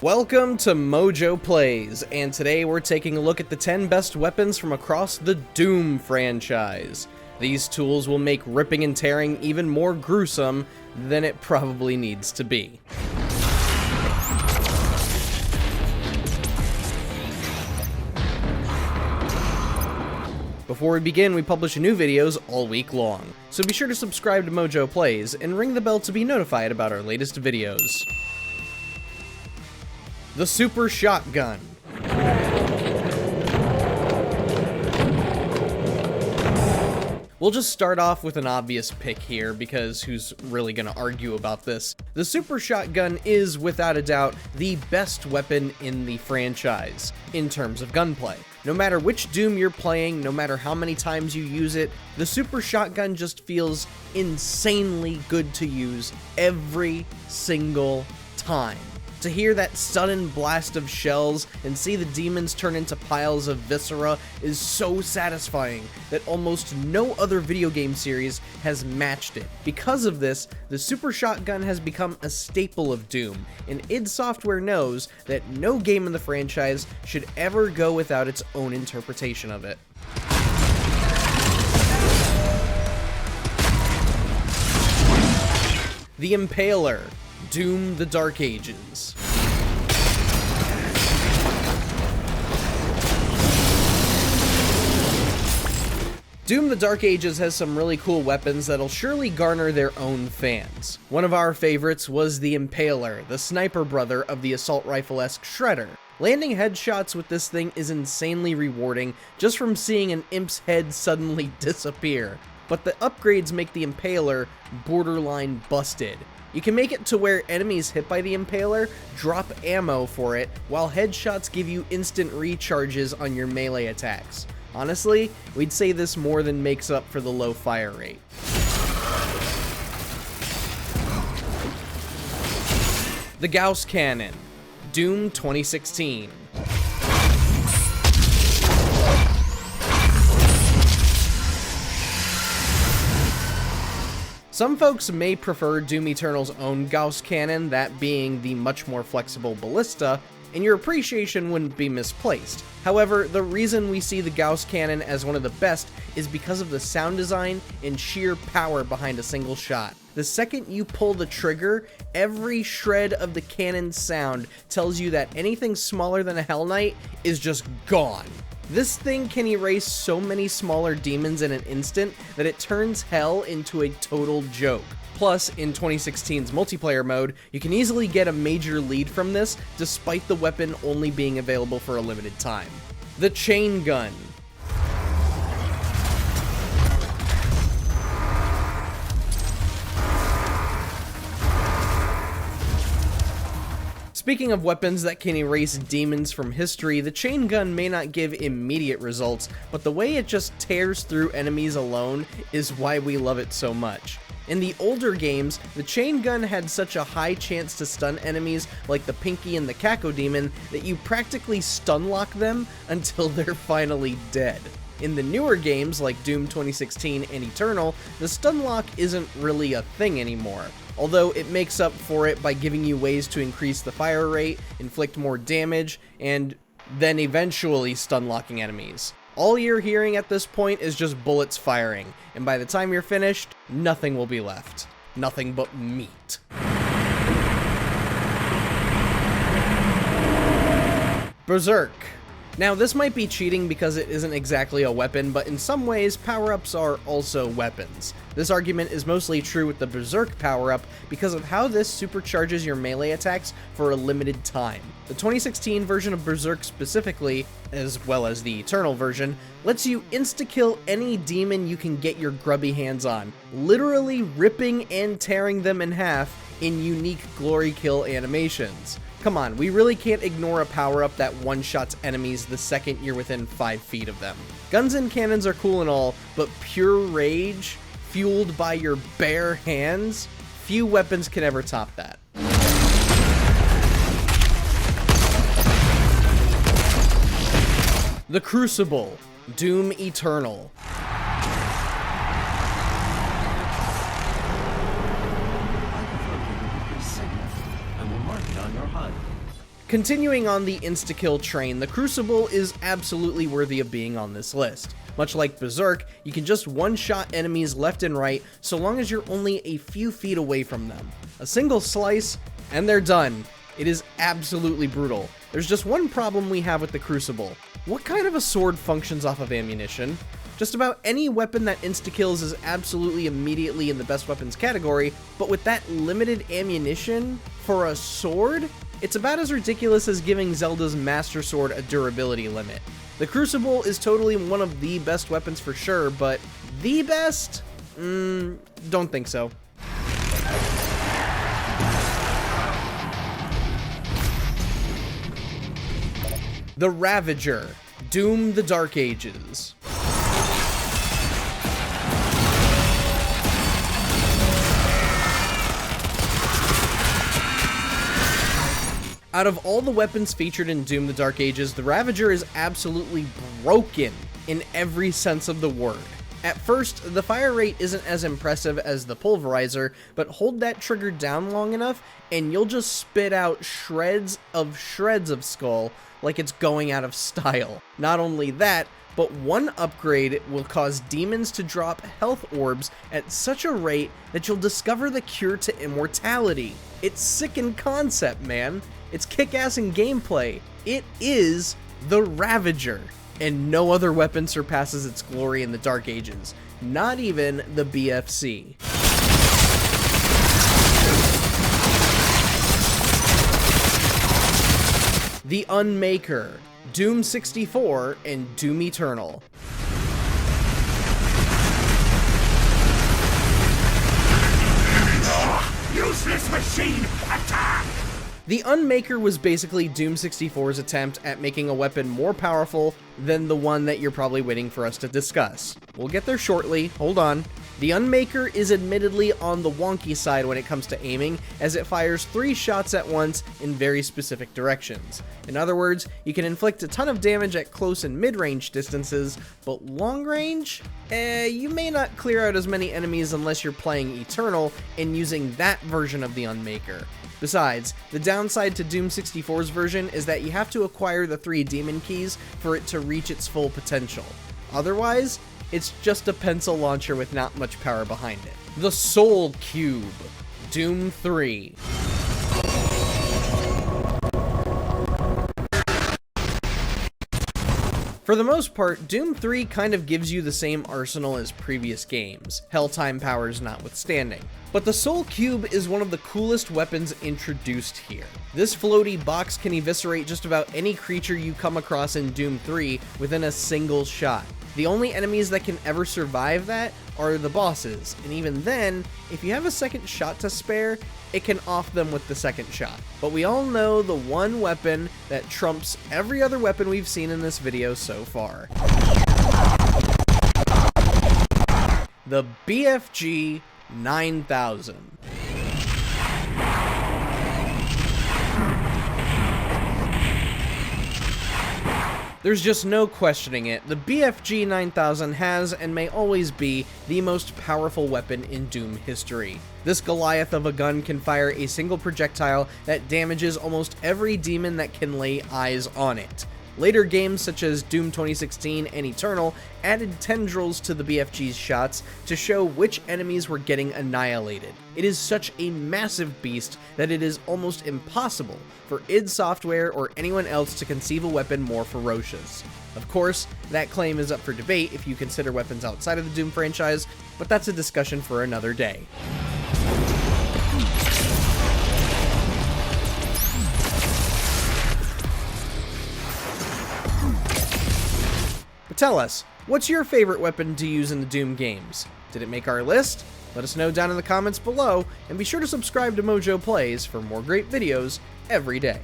Welcome to MojoPlays, and today we're taking a look at the 10 best weapons from across the Doom franchise. These tools will make ripping and tearing even more gruesome than it probably needs to be. Before we begin, we publish new videos all week long, so be sure to subscribe to MojoPlays and ring the bell to be notified about our latest videos. The Super Shotgun. We'll just start off with an obvious pick here, because who's really gonna argue about this? The Super Shotgun is, without a doubt, the best weapon in the franchise, in terms of gunplay. No matter which Doom you're playing, no matter how many times you use it, the Super Shotgun just feels insanely good to use every single time. To hear that sudden blast of shells and see the demons turn into piles of viscera is so satisfying that almost no other video game series has matched it. Because of this, the Super Shotgun has become a staple of Doom, and id Software knows that no game in the franchise should ever go without its own interpretation of it. The Impaler. Doom the Dark Ages. Doom the Dark Ages has some really cool weapons that'll surely garner their own fans. One of our favorites was the Impaler, the sniper brother of the assault rifle-esque Shredder. Landing headshots with this thing is insanely rewarding just from seeing an imp's head suddenly disappear. But the upgrades make the Impaler borderline busted. You can make it to where enemies hit by the Impaler drop ammo for it, while headshots give you instant recharges on your melee attacks. Honestly, we'd say this more than makes up for the low fire rate. The Gaus Cannon. Doom 2016. Some folks may prefer Doom Eternal's own Gaus Cannon, that being the much more flexible ballista, and your appreciation wouldn't be misplaced. However, the reason we see the Gaus Cannon as one of the best is because of the sound design and sheer power behind a single shot. The second you pull the trigger, every shred of the cannon's sound tells you that anything smaller than a Hell Knight is just gone. This thing can erase so many smaller demons in an instant that it turns hell into a total joke. Plus, in 2016's multiplayer mode, you can easily get a major lead from this, despite the weapon only being available for a limited time. The Chain Gun. Speaking of weapons that can erase demons from history, the chain gun may not give immediate results, but the way it just tears through enemies alone is why we love it so much. In the older games, the chain gun had such a high chance to stun enemies like the Pinky and the Caco Demon that you practically stun lock them until they're finally dead. In the newer games like Doom 2016 and Eternal, the stun lock isn't really a thing anymore, although it makes up for it by giving you ways to increase the fire rate, inflict more damage, and then eventually stun locking enemies. All you're hearing at this point is just bullets firing, and by the time you're finished, nothing will be left. Nothing but meat. Berserk. Now, this might be cheating because it isn't exactly a weapon, but in some ways, power-ups are also weapons. This argument is mostly true with the Berserk power-up because of how this supercharges your melee attacks for a limited time. The 2016 version of Berserk specifically, as well as the Eternal version, lets you insta-kill any demon you can get your grubby hands on, literally ripping and tearing them in half in unique glory kill animations. Come on, we really can't ignore a power-up that one-shots enemies the second you're within 5 feet of them. Guns and cannons are cool and all, but pure rage, fueled by your bare hands, few weapons can ever top that. The Crucible. Doom Eternal. Continuing on the insta-kill train, the Crucible is absolutely worthy of being on this list. Much like Berserk, you can just one-shot enemies left and right so long as you're only a few feet away from them. A single slice, and they're done. It is absolutely brutal. There's just one problem we have with the Crucible. What kind of a sword functions off of ammunition? Just about any weapon that insta-kills is absolutely immediately in the best weapons category, but with that limited ammunition for a sword? It's about as ridiculous as giving Zelda's Master Sword a durability limit. The Crucible is totally one of the best weapons for sure, but the best? Don't think so. The Ravager, Doom the Dark Ages. Out of all the weapons featured in Doom the Dark Ages, the Ravager is absolutely broken in every sense of the word. At first, the fire rate isn't as impressive as the Pulverizer, but hold that trigger down long enough and you'll just spit out shreds of skull like it's going out of style. Not only that, but one upgrade will cause demons to drop health orbs at such a rate that you'll discover the cure to immortality. It's sick in concept, man. It's kick-ass in gameplay. It is the Ravager, and no other weapon surpasses its glory in the Dark Ages, not even the BFC. The Unmaker, Doom 64, and Doom Eternal. Useless machine, attack! The Unmaker was basically Doom 64's attempt at making a weapon more powerful than the one that you're probably waiting for us to discuss. We'll get there shortly, hold on. The Unmaker is admittedly on the wonky side when it comes to aiming, as it fires 3 shots at once in very specific directions. In other words, you can inflict a ton of damage at close and mid-range distances, but long range? You may not clear out as many enemies unless you're playing Eternal and using that version of the Unmaker. Besides, the downside to Doom 64's version is that you have to acquire the 3 demon keys for it to reach its full potential. Otherwise, it's just a pencil launcher with not much power behind it. The Soul Cube, Doom 3. For the most part, Doom 3 kind of gives you the same arsenal as previous games, Helltime powers notwithstanding. But the Soul Cube is one of the coolest weapons introduced here. This floaty box can eviscerate just about any creature you come across in Doom 3 within a single shot. The only enemies that can ever survive that are the bosses, and even then, if you have a second shot to spare, it can off them with the second shot. But we all know the one weapon that trumps every other weapon we've seen in this video so far. The BFG 9000. There's just no questioning it, the BFG 9000 has and may always be the most powerful weapon in Doom history. This Goliath of a gun can fire a single projectile that damages almost every demon that can lay eyes on it. Later games such as Doom 2016 and Eternal added tendrils to the BFG's shots to show which enemies were getting annihilated. It is such a massive beast that it is almost impossible for id Software or anyone else to conceive a weapon more ferocious. Of course, that claim is up for debate if you consider weapons outside of the Doom franchise, but that's a discussion for another day. Tell us, what's your favorite weapon to use in the Doom games? Did it make our list? Let us know down in the comments below, and be sure to subscribe to MojoPlays for more great videos every day.